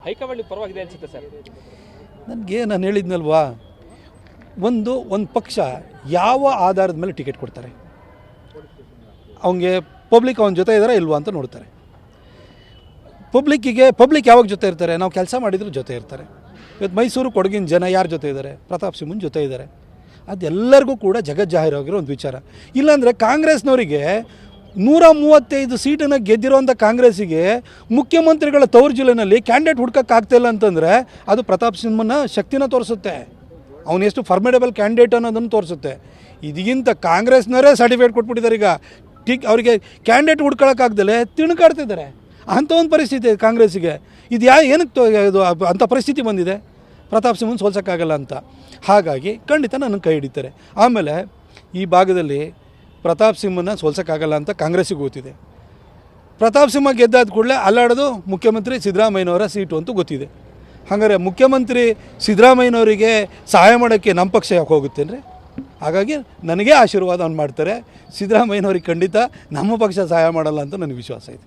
High command ಪರವಾಗಿದೆ ಅನ್ಸುತ್ತೆ sir. ನನಗೆ ನಾನು ಹೇಳಿದ್ನಲ್ವಾ, ಒಂದು ಪಕ್ಷ ಯಾವ ಆಧಾರದ ಮೇಲೆ ಟಿಕೆಟ್ ಕೊಡ್ತಾರೆ, ಅವನಿಗೆ ಪಬ್ಲಿಕ್ ಅವನ ಜೊತೆ ಇದ್ದಾರಾ ಇಲ್ವಾ ಅಂತ ನೋಡ್ತಾರೆ. ಪಬ್ಲಿಕ್ ಯಾವಾಗ ಜೊತೆ ಇರ್ತಾರೆ, ನಾವು ಕೆಲಸ ಮಾಡಿದ್ರು ಜೊತೆ ಇರ್ತಾರೆ. ಇವತ್ತು ಮೈಸೂರು ಕೊಡಗಿನ ಜನ ಯಾರ ಜೊತೆ ಇದ್ದಾರೆ, ಪ್ರತಾಪ್ ಸಿಂಹನ ಜೊತೆ ಇದ್ದಾರೆ. ಅದೆಲ್ಲರಿಗೂ ಕೂಡ ಜಗಜ್ಜಾಹಿರಾಗಿರೋ ಒಂದು ವಿಚಾರ. ಇಲ್ಲಾಂದರೆ ಕಾಂಗ್ರೆಸ್ನವರಿಗೆ 135 ಸೀಟನ್ನು ಗೆದ್ದಿರೋಂಥ ಕಾಂಗ್ರೆಸ್ಸಿಗೆ ಮುಖ್ಯಮಂತ್ರಿಗಳ ತವರು ಜಿಲ್ಲೆಯಲ್ಲಿ ಕ್ಯಾಂಡಿಡೇಟ್ ಹುಡ್ಕೋಕ್ಕಾಗ್ತಾಯಿಲ್ಲ ಅಂತಂದರೆ ಅದು ಪ್ರತಾಪ್ ಸಿಂಹನ ಶಕ್ತಿನ ತೋರಿಸುತ್ತೆ, ಅವನು ಎಷ್ಟು ಫಾರ್ಮಿಡಬಲ್ ಕ್ಯಾಂಡಿಡೇಟ್ ಅನ್ನೋದನ್ನು ತೋರಿಸುತ್ತೆ. ಇದಕ್ಕಿಂತ ಕಾಂಗ್ರೆಸ್ನವರೇ ಸರ್ಟಿಫಿಕೇಟ್ ಕೊಟ್ಬಿಟ್ಟಿದ್ದಾರೆ. ಈಗ ಅವರಿಗೆ ಕ್ಯಾಂಡಿಡೇಟ್ ಹುಡ್ಕೊಳ್ಳೋಕ್ಕಾಗ್ದಲೇ ತಿಣ್ಕಾಡ್ತಿದ್ದಾರೆ. ಅಂಥ ಒಂದು ಪರಿಸ್ಥಿತಿ ಕಾಂಗ್ರೆಸ್ಸಿಗೆ. ಇದು ಏನಕ್ಕೆ ಇದು ಅಂಥ ಪರಿಸ್ಥಿತಿ ಬಂದಿದೆ, ಪ್ರತಾಪ್ ಸಿಂಹನ ಸೋಲ್ಸೋಕ್ಕಾಗಲ್ಲ ಅಂತ. ಹಾಗಾಗಿ ಖಂಡಿತ ನನಗೆ ಕೈ ಹಿಡಿತಾರೆ. ಆಮೇಲೆ ಈ ಭಾಗದಲ್ಲಿ ಪ್ರತಾಪ್ ಸಿಂಹನ ಸೋಲ್ಸೋಕ್ಕಾಗಲ್ಲ ಅಂತ ಕಾಂಗ್ರೆಸ್ಸಿಗೆ ಗೊತ್ತಿದೆ. ಪ್ರತಾಪ್ ಸಿಂಹ ಗೆದ್ದಾದ ಕೂಡಲೇ ಅಲ್ಲಾಡೋದು ಮುಖ್ಯಮಂತ್ರಿ ಸಿದ್ದರಾಮಯ್ಯನವರ ಸೀಟು ಅಂತೂ ಗೊತ್ತಿದೆ. ಹಾಗಾದರೆ ಮುಖ್ಯಮಂತ್ರಿ ಸಿದ್ದರಾಮಯ್ಯನವರಿಗೆ ಸಹಾಯ ಮಾಡೋಕ್ಕೆ ನಮ್ಮ ಪಕ್ಷ ಯಾಕೆ ಹೋಗುತ್ತೇನ್ರಿ? ಹಾಗಾಗಿ ನನಗೇ ಆಶೀರ್ವಾದವನ್ನು ಮಾಡ್ತಾರೆ. ಸಿದ್ದರಾಮಯ್ಯನವ್ರಿಗೆ ಖಂಡಿತ ನಮ್ಮ ಪಕ್ಷ ಸಹಾಯ ಮಾಡಲ್ಲ ಅಂತ ನನಗೆ ವಿಶ್ವಾಸ ಇದೆ.